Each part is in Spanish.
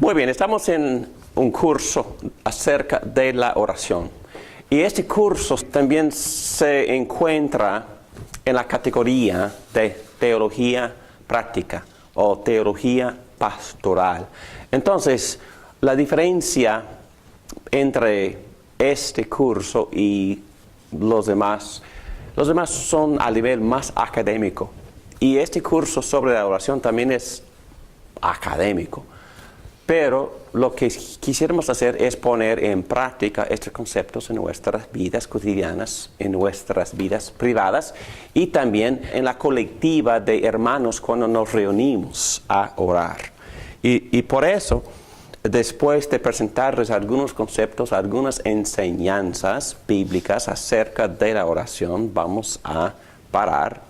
Muy bien, estamos en un curso acerca de la oración. Y este curso también se encuentra en la categoría de teología práctica o teología pastoral. Entonces, la diferencia entre este curso y los demás son a nivel más académico. Y este curso sobre la oración también es académico. Pero lo que quisiéramos hacer es poner en práctica estos conceptos en nuestras vidas cotidianas, en nuestras vidas privadas y también en la colectiva de hermanos cuando nos reunimos a orar. Y por eso, después de presentarles algunos conceptos, algunas enseñanzas bíblicas acerca de la oración, vamos a parar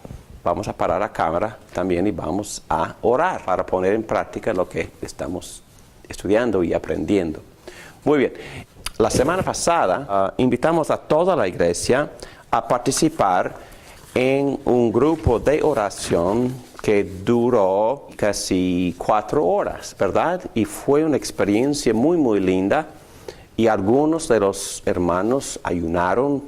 la cámara también y vamos a orar para poner en práctica lo que estamos estudiando y aprendiendo. Muy bien, la semana pasada invitamos a toda la iglesia a participar en un grupo de oración que duró casi 4 horas, ¿verdad? Y fue una experiencia muy, muy linda. Y algunos de los hermanos ayunaron,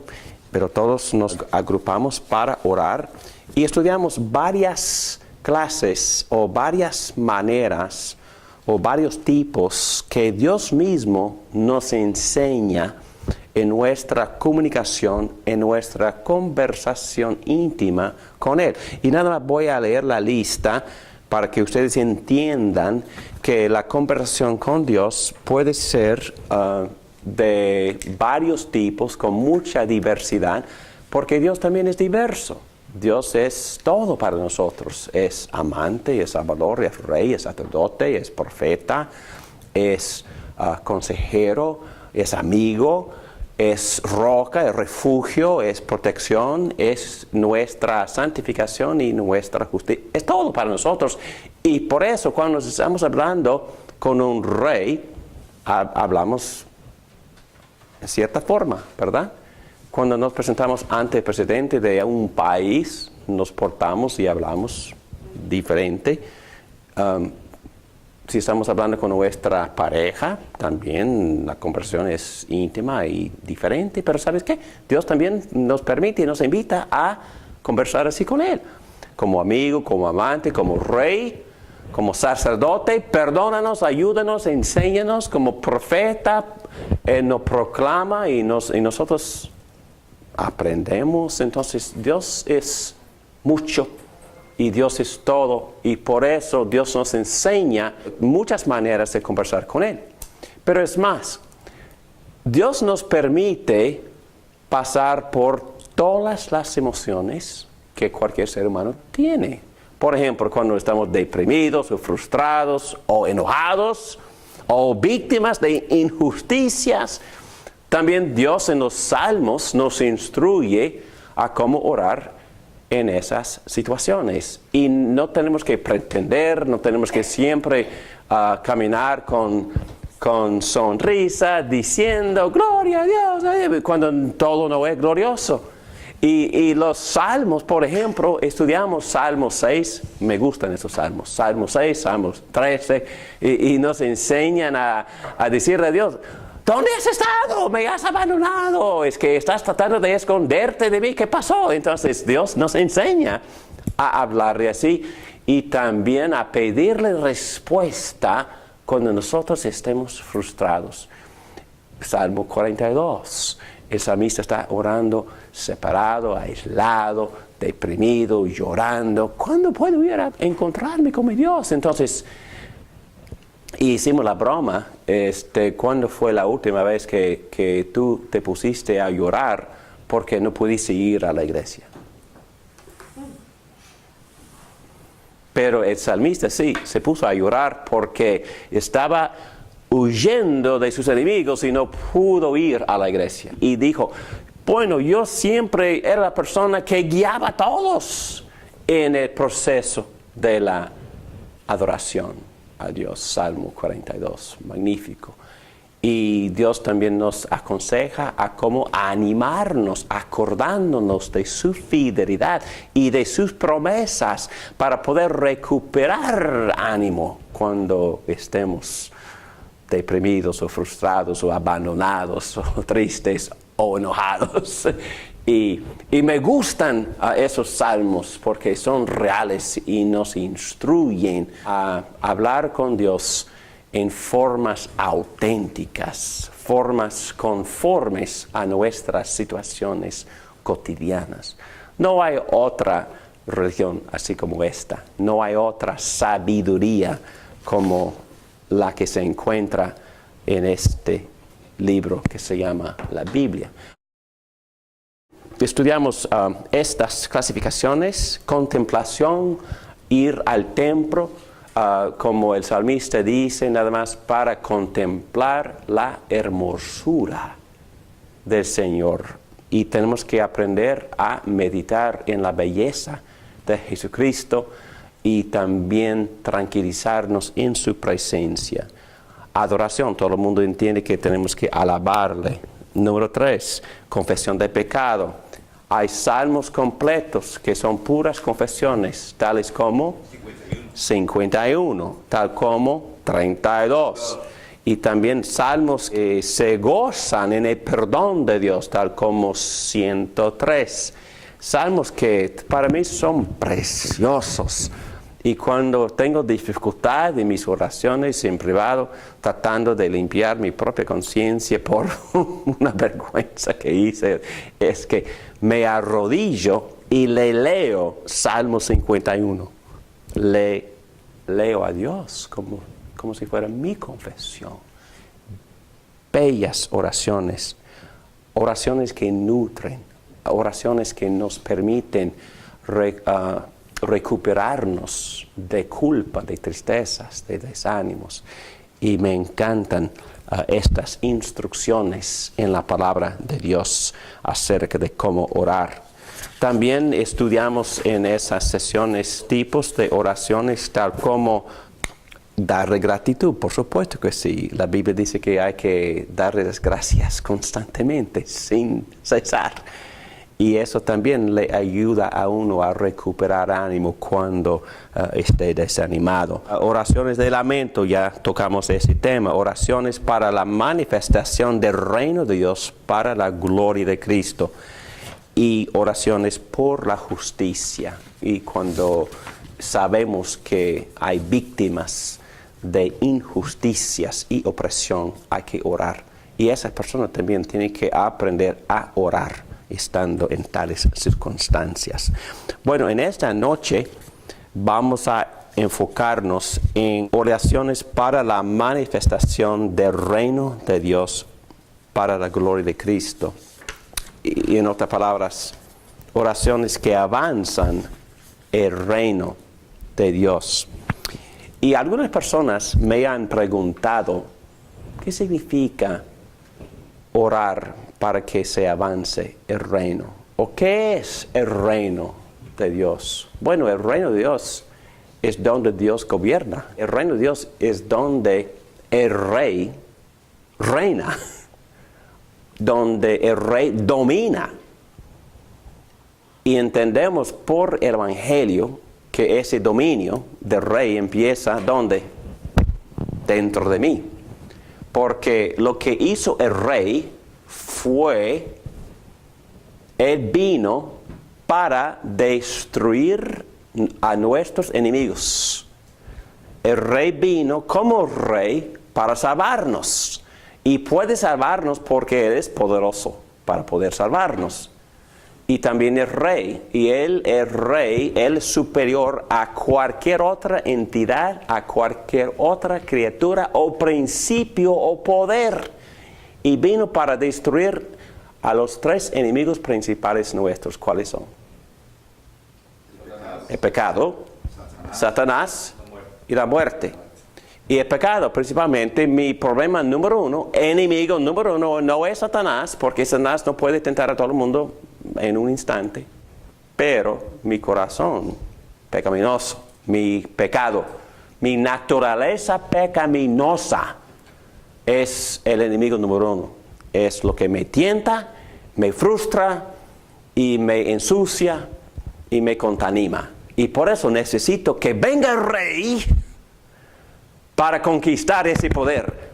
pero todos nos agrupamos para orar y estudiamos varias clases o varias maneras o varios tipos que Dios mismo nos enseña en nuestra comunicación, en nuestra conversación íntima con Él. Y nada más voy a leer la lista para que ustedes entiendan que la conversación con Dios puede ser de varios tipos, con mucha diversidad, porque Dios también es diverso. Dios es todo para nosotros. Es amante, es salvador, es rey, es sacerdote, es profeta, es consejero, es amigo, es roca, es refugio, es protección, es nuestra santificación y nuestra justicia. Es todo para nosotros. Y por eso cuando estamos hablando con un rey, hablamos de cierta forma, ¿verdad? Cuando nos presentamos ante el presidente de un país, nos portamos y hablamos diferente. Si estamos hablando con nuestra pareja, también la conversación es íntima y diferente. Pero ¿sabes qué? Dios también nos permite y nos invita a conversar así con Él. Como amigo, como amante, como rey, como sacerdote. Perdónanos, ayúdanos, enséñanos. Como profeta, Él nos proclama y nosotros aprendemos. Entonces Dios es mucho y Dios es todo, y por eso Dios nos enseña muchas maneras de conversar con Él. Pero es más, Dios nos permite pasar por todas las emociones que cualquier ser humano tiene. Por ejemplo, cuando estamos deprimidos o frustrados o enojados o víctimas de injusticias. También Dios en los Salmos nos instruye a cómo orar en esas situaciones. Y no tenemos que pretender, no tenemos que siempre caminar con sonrisa, diciendo, gloria a Dios, cuando todo no es glorioso. Y los Salmos, por ejemplo, estudiamos Salmo 6, me gustan esos Salmos, Salmo 6, Salmos 13, y nos enseñan a decirle a Dios, ¿dónde has estado? Me has abandonado. Es que estás tratando de esconderte de mí. ¿Qué pasó? Entonces Dios nos enseña a hablarle así y también a pedirle respuesta cuando nosotros estemos frustrados. Salmo 42. El salmista está orando separado, aislado, deprimido, llorando. ¿Cuándo puedo ir a encontrarme con mi Dios? Entonces, hicimos la broma, ¿cuándo fue la última vez que tú te pusiste a llorar porque no pudiste ir a la iglesia? Pero el salmista sí, se puso a llorar porque estaba huyendo de sus enemigos y no pudo ir a la iglesia. Y dijo, bueno, yo siempre era la persona que guiaba a todos en el proceso de la adoración a Dios. Salmo 42, magnífico. Y Dios también nos aconseja a cómo animarnos, acordándonos de su fidelidad y de sus promesas para poder recuperar ánimo cuando estemos deprimidos o frustrados o abandonados o tristes o enojados. Y me gustan esos salmos porque son reales y nos instruyen a hablar con Dios en formas auténticas, formas conformes a nuestras situaciones cotidianas. No hay otra religión así como esta, no hay otra sabiduría como la que se encuentra en este libro que se llama la Biblia. Estudiamos estas clasificaciones: contemplación, ir al templo, como el salmista dice, nada más para contemplar la hermosura del Señor. Y tenemos que aprender a meditar en la belleza de Jesucristo y también tranquilizarnos en su presencia. Adoración, todo el mundo entiende que tenemos que alabarle. Número 3, confesión de pecado. Hay salmos completos que son puras confesiones, tales como 51, tal como 32. Y también salmos que se gozan en el perdón de Dios, tal como 103. Salmos que para mí son preciosos. Y cuando tengo dificultad en mis oraciones en privado, tratando de limpiar mi propia conciencia por una vergüenza que hice, es que me arrodillo y le leo Salmo 51. Le leo a Dios como si fuera mi confesión. Bellas oraciones, oraciones que nutren, oraciones que nos permiten recuperarnos de culpa, de tristezas, de desánimos. Y me encantan estas instrucciones en la palabra de Dios acerca de cómo orar. También estudiamos en esas sesiones tipos de oraciones, tal como darle gratitud. Por supuesto que sí. La Biblia dice que hay que darle las gracias constantemente, sin cesar. Y eso también le ayuda a uno a recuperar ánimo cuando esté desanimado. Oraciones de lamento, ya tocamos ese tema. Oraciones para la manifestación del reino de Dios, para la gloria de Cristo. Y oraciones por la justicia. Y cuando sabemos que hay víctimas de injusticias y opresión, hay que orar. Y esas personas también tienen que aprender a orar estando en tales circunstancias. Bueno, en esta noche vamos a enfocarnos en oraciones para la manifestación del reino de Dios, para la gloria de Cristo. Y en otras palabras, oraciones que avanzan el reino de Dios. Y algunas personas me han preguntado, ¿qué significa orar para que se avance el reino? ¿O qué es el reino de Dios? Bueno, el reino de Dios es donde Dios gobierna. El reino de Dios es donde el rey reina, donde el rey domina. Y entendemos por el Evangelio que ese dominio del rey empieza ¿dónde? Dentro de mí. Porque lo que hizo el rey fue, él vino para destruir a nuestros enemigos. El rey vino como rey para salvarnos. Y puede salvarnos porque Él es poderoso para poder salvarnos. Y también el rey. Y Él es rey, Él es superior a cualquier otra entidad, a cualquier otra criatura o principio o poder. Y vino para destruir a los 3 enemigos principales nuestros. ¿Cuáles son? El pecado, Satanás y la muerte. Y el pecado, principalmente, mi problema número 1, enemigo número 1, no es Satanás, porque Satanás no puede tentar a todo el mundo en un instante. Pero mi corazón pecaminoso, mi pecado, mi naturaleza pecaminosa, es el enemigo número uno. Es lo que me tienta, me frustra y me ensucia y me contamina. Y por eso necesito que venga el rey para conquistar ese poder.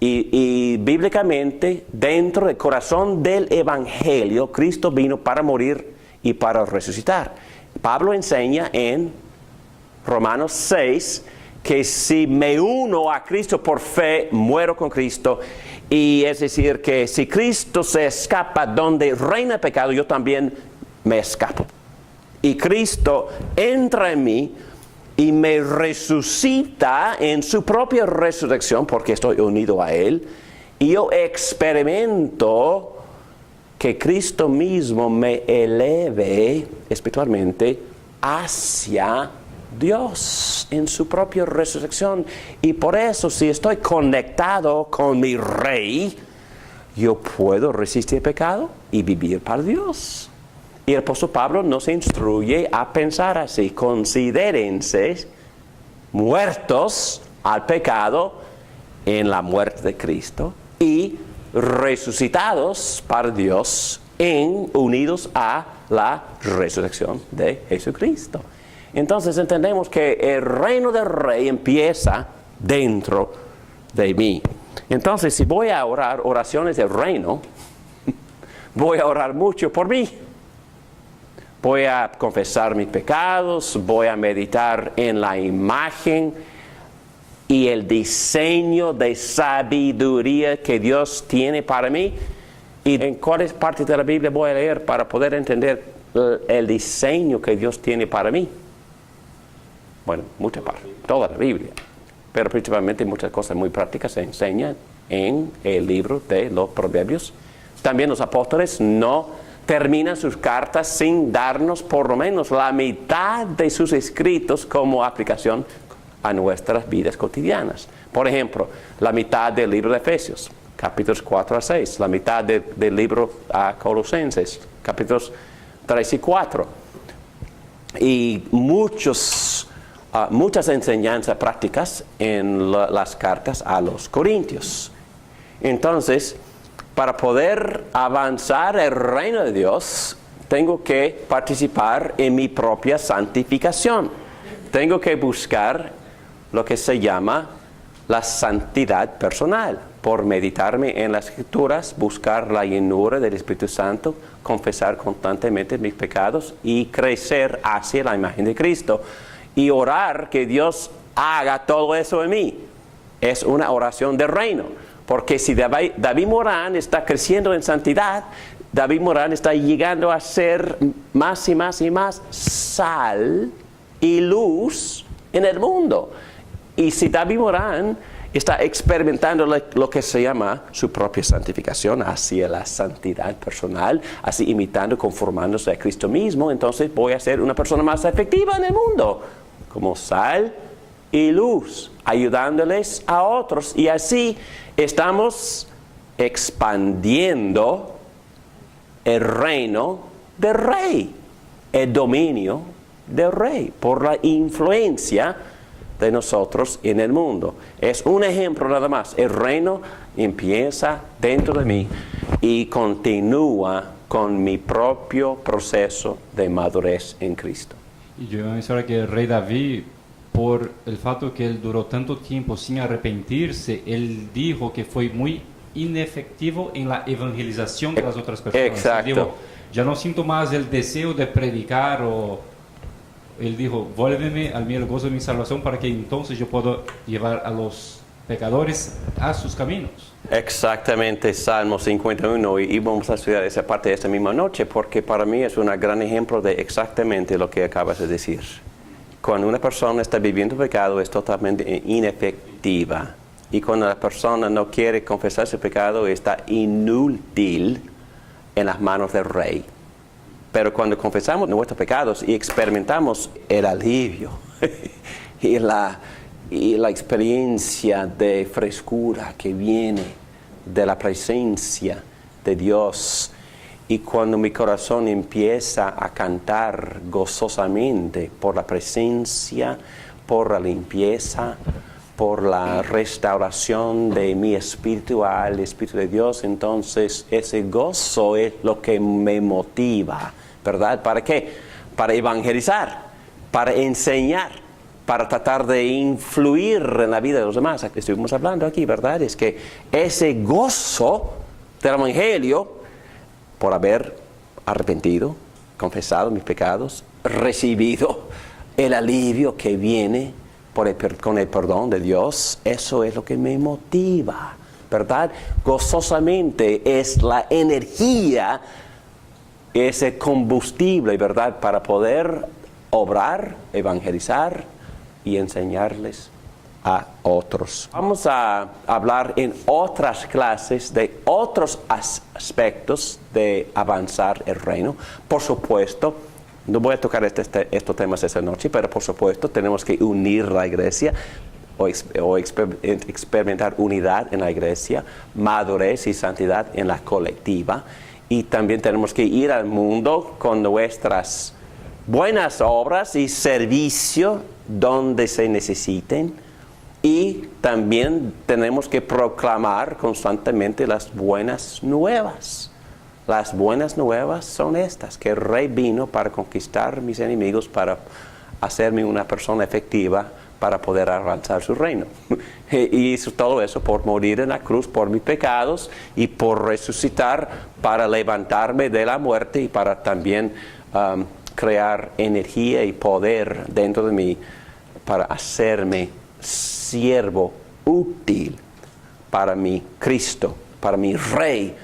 Y bíblicamente, dentro del corazón del Evangelio, Cristo vino para morir y para resucitar. Pablo enseña en Romanos 6 que si me uno a Cristo por fe, muero con Cristo. Y es decir, que si Cristo se escapa donde reina el pecado, yo también me escapo. Y Cristo entra en mí y me resucita en su propia resurrección porque estoy unido a Él. Y yo experimento que Cristo mismo me eleve espiritualmente hacia Dios en su propia resurrección. Y por eso, si estoy conectado con mi Rey, yo puedo resistir el pecado y vivir para Dios. Y el apóstol Pablo nos instruye a pensar así: considérense muertos al pecado en la muerte de Cristo y resucitados para Dios unidos a la resurrección de Jesucristo. Entonces entendemos que el reino del Rey empieza dentro de mí. Entonces, si voy a orar oraciones del reino, voy a orar mucho por mí. Voy a confesar mis pecados, voy a meditar en la imagen y el diseño de sabiduría que Dios tiene para mí. ¿Y en cuáles partes de la Biblia voy a leer para poder entender el diseño que Dios tiene para mí? Bueno, muchas partes, toda la Biblia. Pero principalmente muchas cosas muy prácticas se enseñan en el libro de los Proverbios. También los apóstoles no terminan sus cartas sin darnos por lo menos la mitad de sus escritos como aplicación a nuestras vidas cotidianas. Por ejemplo, la mitad del libro de Efesios, capítulos 4 a 6, la mitad del libro a Colosenses, capítulos 3 y 4. Y muchas enseñanzas prácticas en las cartas a los Corintios. Entonces, para poder avanzar el reino de Dios, tengo que participar en mi propia santificación. Tengo que buscar lo que se llama la santidad personal, por meditarme en las Escrituras, buscar la llenura del Espíritu Santo, confesar constantemente mis pecados y crecer hacia la imagen de Cristo. Y orar que Dios haga todo eso en mí. Es una oración del reino. Porque si David Morán está creciendo en santidad, David Morán está llegando a ser más y más y más sal y luz en el mundo. Y si David Morán está experimentando lo que se llama su propia santificación hacia la santidad personal, así imitando, conformándose a Cristo mismo, entonces voy a ser una persona más efectiva en el mundo, como sal y luz, ayudándoles a otros. Y así estamos expandiendo el reino del Rey, el dominio del Rey, por la influencia de nosotros en el mundo. Es un ejemplo nada más. El reino empieza dentro de mí y continúa con mi propio proceso de madurez en Cristo. Y yo menciono que el rey David, por el fato que él duró tanto tiempo sin arrepentirse, él dijo que fue muy inefectivo en la evangelización de las otras personas. Exacto. Él dijo, ya no siento más el deseo de predicar, él dijo, vuélveme al mí el gozo de mi salvación para que entonces yo pueda llevar a los pecadores a sus caminos. Exactamente, Salmo 51, y vamos a estudiar esa parte esta misma noche, porque para mí es un gran ejemplo de exactamente lo que acabas de decir. Cuando una persona está viviendo pecado es totalmente inefectiva, y cuando la persona no quiere confesar su pecado está inútil en las manos del Rey. Pero cuando confesamos nuestros pecados y experimentamos el alivio y la experiencia de frescura que viene de la presencia de Dios, y cuando mi corazón empieza a cantar gozosamente por la presencia, por la limpieza, por la restauración de mi espíritu al Espíritu de Dios, entonces ese gozo es lo que me motiva, ¿verdad? ¿Para qué? Para evangelizar, para enseñar, para tratar de influir en la vida de los demás. Estuvimos hablando aquí, ¿verdad? Es que ese gozo del Evangelio, por haber arrepentido, confesado mis pecados, recibido el alivio que viene con el perdón de Dios, eso es lo que me motiva, ¿verdad? Gozosamente es la energía, ese combustible, ¿verdad? Para poder obrar, evangelizar y enseñarles a otros. Vamos a hablar en otras clases de otros aspectos de avanzar el reino. Por supuesto, no voy a tocar estos temas esta noche, pero por supuesto tenemos que unir la iglesia o experimentar unidad en la iglesia, madurez y santidad en la colectiva. Y también tenemos que ir al mundo con nuestras buenas obras y servicio donde se necesiten. Y también tenemos que proclamar constantemente las buenas nuevas. Las buenas nuevas son estas, que el Rey vino para conquistar mis enemigos, para hacerme una persona efectiva, para poder avanzar su reino. Y hizo todo eso por morir en la cruz por mis pecados y por resucitar para levantarme de la muerte y para también crear energía y poder dentro de mí para hacerme siervo útil para mi Cristo, para mi Rey.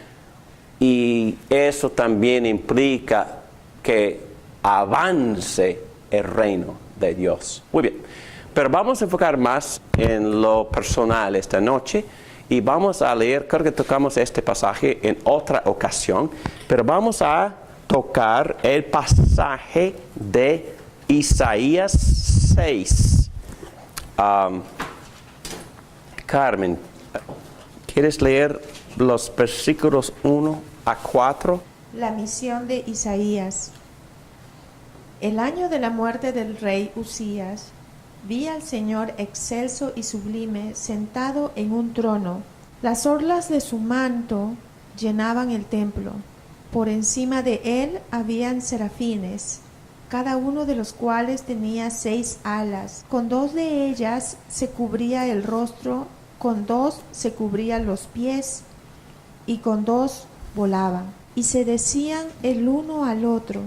Y eso también implica que avance el reino de Dios. Muy bien, pero vamos a enfocar más en lo personal esta noche y vamos a leer, creo que tocamos este pasaje en otra ocasión, pero vamos a tocar el pasaje de Isaías 6. Carmen, ¿quieres leer los versículos 1 a 4? La misión de Isaías. El año de la muerte del rey Usías, vi al Señor excelso y sublime sentado en un trono. Las orlas de su manto llenaban el templo. Por encima de él habían serafines, cada uno de los cuales tenía 6 alas. Con 2 de ellas se cubría el rostro, con 2 se cubrían los pies, y con 2 volaban. Y se decían el uno al otro: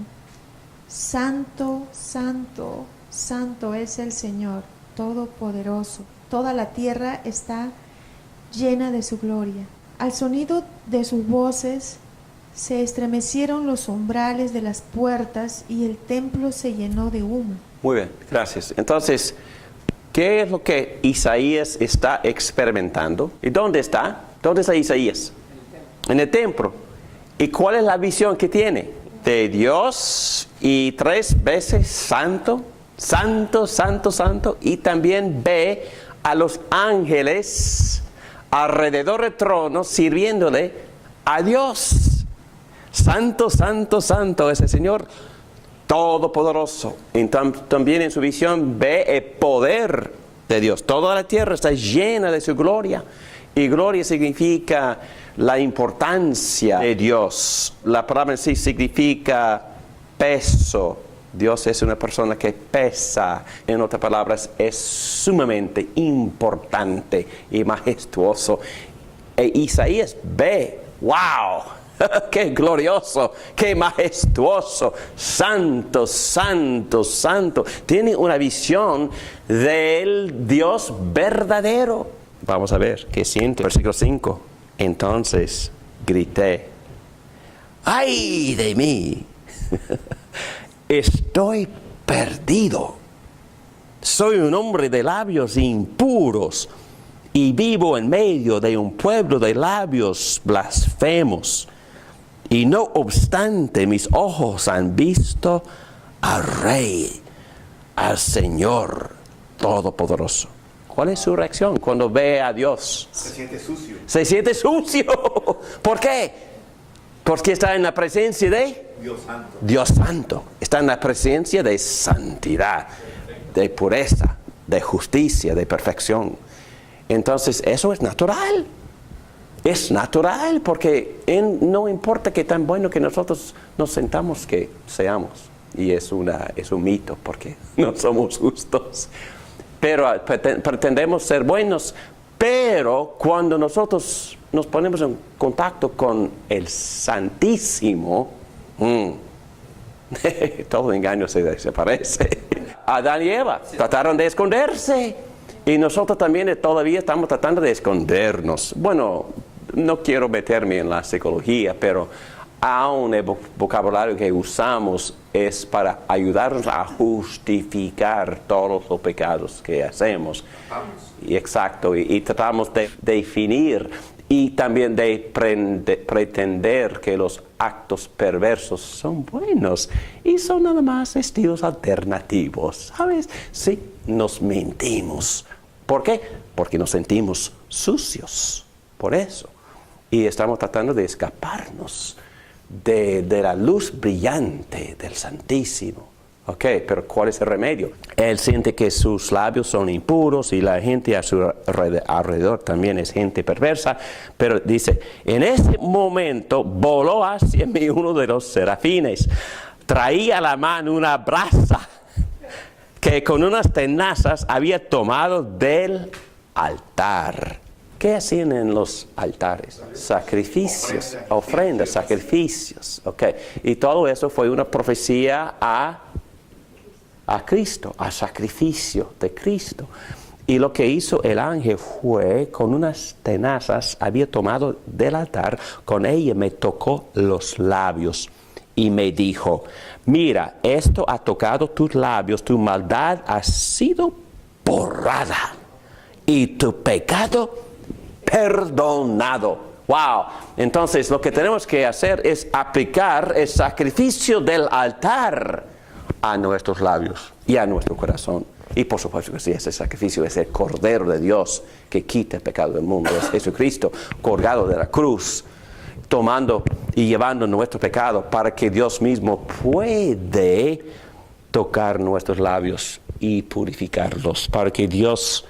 Santo, Santo, Santo es el Señor Todopoderoso. Toda la tierra está llena de su gloria. Al sonido de sus voces se estremecieron los umbrales de las puertas y el templo se llenó de humo. Muy bien, gracias. Entonces, ¿qué es lo que Isaías está experimentando? ¿Y dónde está? ¿Dónde está Isaías? En el templo. ¿Y cuál es la visión que tiene? De Dios y 3 veces santo, santo, santo, santo. Y también ve a los ángeles alrededor del trono sirviéndole a Dios. Santo, santo, santo es el Señor Todopoderoso. También en su visión ve el poder de Dios. Toda la tierra está llena de su gloria. Y gloria significa la importancia de Dios. La palabra en sí significa peso. Dios es una persona que pesa. En otras palabras, es sumamente importante y majestuoso. E Isaías ve, ¡wow! ¡Qué glorioso! ¡Qué majestuoso! ¡Santo, santo, santo! Tiene una visión del Dios verdadero. Vamos a ver qué siente. Versículo 5. Entonces grité: ¡ay de mí! Estoy perdido. Soy un hombre de labios impuros y vivo en medio de un pueblo de labios blasfemos. Y no obstante, mis ojos han visto al Rey, al Señor Todopoderoso. ¿Cuál es su reacción cuando ve a Dios? Se siente sucio. Se siente sucio. ¿Por qué? Porque está en la presencia de Dios Santo. Dios Santo. Está en la presencia de santidad, de pureza, de justicia, de perfección. Entonces, eso es natural. Es natural porque no importa qué tan bueno que nosotros nos sentamos que seamos. Y es un mito porque no somos justos. Pero pretendemos ser buenos. Pero cuando nosotros nos ponemos en contacto con el Santísimo, todo engaño se desaparece. Adán y Eva trataron de esconderse. Y nosotros también todavía estamos tratando de escondernos. Bueno, no quiero meterme en la psicología, pero aún el vocabulario que usamos es para ayudarnos a justificar todos los pecados que hacemos. Y exacto, y tratamos de definir y también de pretender que los actos perversos son buenos y son nada más estilos alternativos, ¿sabes? Sí, nos mentimos. ¿Por qué? Porque nos sentimos sucios, por eso. Y estamos tratando de escaparnos de la luz brillante del Santísimo. Ok, pero ¿cuál es el remedio? Él siente que sus labios son impuros y la gente a su alrededor también es gente perversa. Pero dice, en ese momento voló hacia mí uno de los serafines. Traía a la mano una brasa que con unas tenazas había tomado del altar. ¿Qué hacían en los altares? Sacrificios, ofrendas, sacrificios. Okay. Y todo eso fue una profecía a Cristo, a sacrificio de Cristo. Y lo que hizo el ángel fue, con unas tenazas, había tomado del altar, con ella me tocó los labios y me dijo, mira, esto ha tocado tus labios, tu maldad ha sido borrada y tu pecado perdonado. Wow. Entonces lo que tenemos que hacer es aplicar el sacrificio del altar a nuestros labios y a nuestro corazón. Y por supuesto que sí, ese sacrificio es el Cordero de Dios que quita el pecado del mundo. Es Jesucristo colgado de la cruz, tomando y llevando nuestro pecado para que Dios mismo puede tocar nuestros labios y purificarlos, para que Dios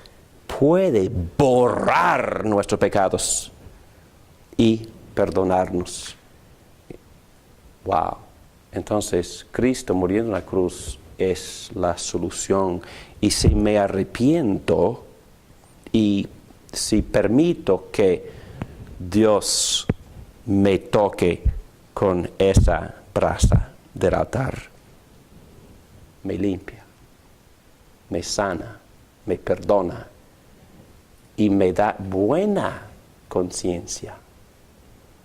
puede borrar nuestros pecados y perdonarnos. Wow. Entonces, Cristo muriendo en la cruz es la solución. Y si me arrepiento y si permito que Dios me toque con esa brasa del altar, me limpia, me sana, me perdona y me da buena conciencia.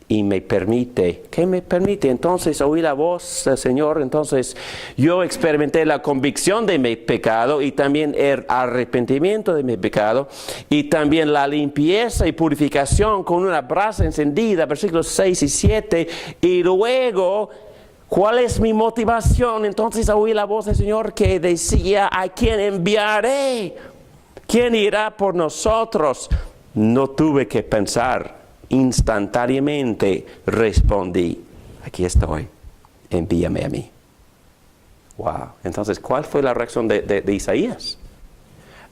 Y me permite, ¿qué me permite? Entonces oí la voz del Señor, entonces yo experimenté la convicción de mi pecado y también el arrepentimiento de mi pecado y también la limpieza y purificación con una brasa encendida, versículos 6 y 7, y luego, ¿cuál es mi motivación? Entonces oí la voz del Señor que decía, ¿a quién enviaré? ¿Quién irá por nosotros? No tuve que pensar. Instantáneamente respondí, aquí estoy, envíame a mí. Wow. Entonces, ¿cuál fue la reacción de Isaías?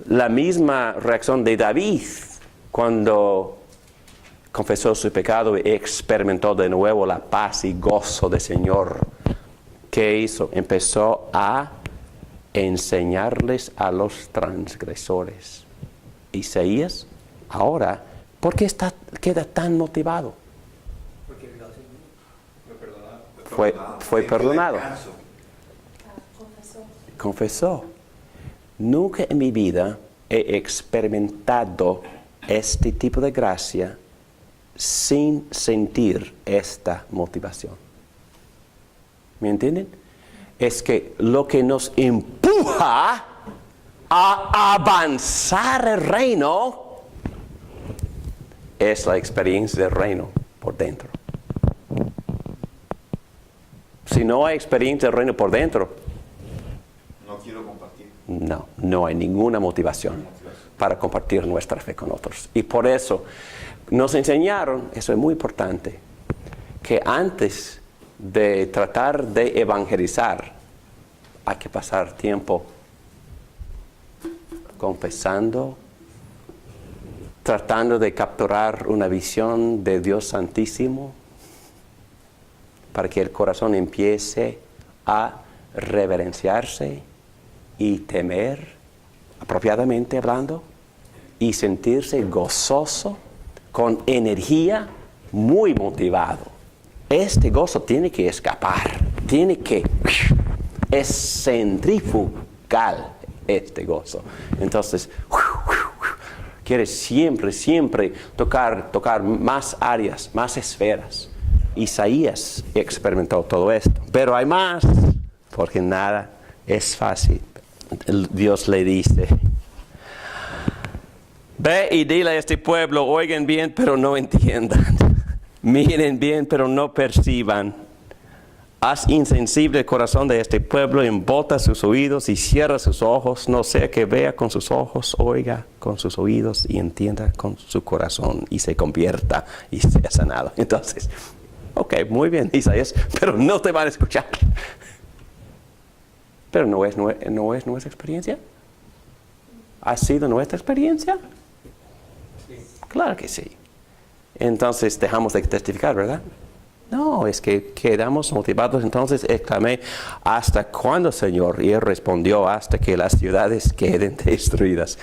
La misma reacción de David cuando confesó su pecado y experimentó de nuevo la paz y gozo del Señor. ¿Qué hizo? Empezó a enseñarles a los transgresores. Isaías ahora, ¿por qué queda tan motivado? Porque fue perdonado. Fue perdonado. Confesó. Nunca en mi vida he experimentado este tipo de gracia sin sentir esta motivación. ¿Me entienden? Es que lo que nos empuja a avanzar el reino es la experiencia del reino por dentro. Si no hay experiencia del reino por dentro, no quiero compartir. No hay ninguna motivación para compartir nuestra fe con otros. Y por eso nos enseñaron, eso es muy importante, que antes de tratar de evangelizar, hay que pasar tiempo confesando tratando de capturar una visión de Dios Santísimo para que el corazón empiece a reverenciarse y temer, apropiadamente hablando, y sentirse gozoso, con energía, muy motivado. Este gozo tiene que escapar, es centrifugal este gozo. Entonces, quiere siempre tocar más áreas, más esferas. Isaías experimentó todo esto, pero hay más, porque nada es fácil. Dios le dice: ve y dile a este pueblo, oigan bien, pero no entiendan. Miren bien, pero no perciban. Haz insensible el corazón de este pueblo, embota sus oídos y cierra sus ojos, no sea que vea con sus ojos, oiga con sus oídos y entienda con su corazón y se convierta y sea sanado. Entonces, ok, muy bien, Isaías, pero no te van a escuchar. Pero no es nuestra experiencia. ¿Ha sido nuestra experiencia? Sí. Claro que sí. Entonces dejamos de testificar, ¿verdad? No, es que quedamos motivados. Entonces exclamé: ¿hasta cuándo, Señor? Y Él respondió: hasta que las ciudades queden destruidas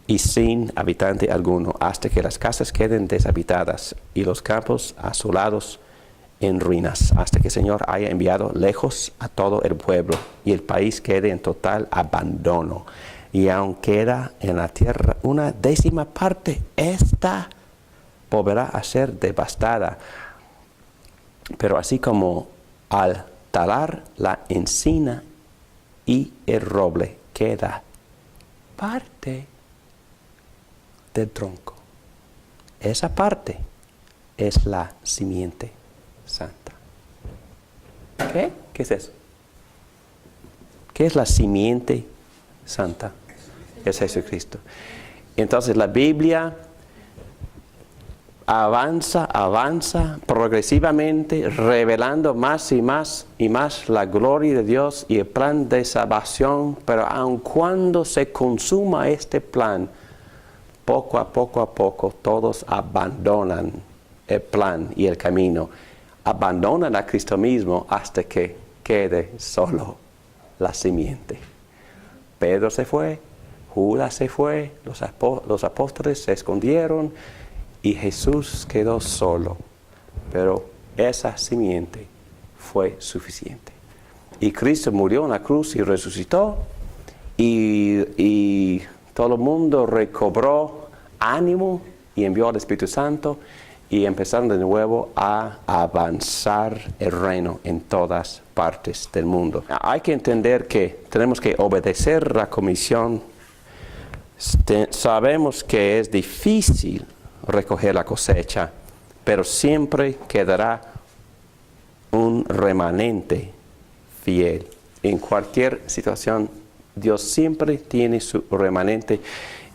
y sin habitante alguno, hasta que las casas queden deshabitadas y los campos asolados en ruinas, hasta que el Señor haya enviado lejos a todo el pueblo y el país quede en total abandono. Y aun queda en la tierra una décima parte, esta volverá a ser devastada. Pero así como al talar la encina y el roble queda parte del tronco, esa parte es la simiente santa. ¿Qué? ¿Qué es eso? ¿Qué es la simiente santa? Es Jesucristo. Entonces la Biblia avanza progresivamente, revelando más y más la gloria de Dios y el plan de salvación, pero aun cuando se consuma este plan, poco a poco todos abandonan el plan y el camino, abandonan a Cristo mismo hasta que quede solo la simiente. Pedro se fue, Judas se fue, los apóstoles se escondieron y Jesús quedó solo, pero esa simiente fue suficiente. Y Cristo murió en la cruz y resucitó, y todo el mundo recobró ánimo y envió al Espíritu Santo y empezaron de nuevo a avanzar el reino en todas partes del mundo. Hay que entender que tenemos que obedecer la comisión. Sabemos que es difícil recoger la cosecha, pero siempre quedará un remanente fiel. En cualquier situación, Dios siempre tiene su remanente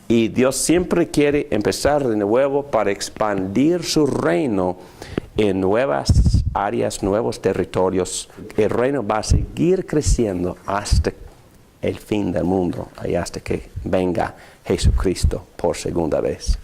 y Dios siempre quiere empezar de nuevo para expandir su reino en nuevas áreas, nuevos territorios. El reino va a seguir creciendo hasta el fin del mundo y hasta que venga Jesucristo por segunda vez.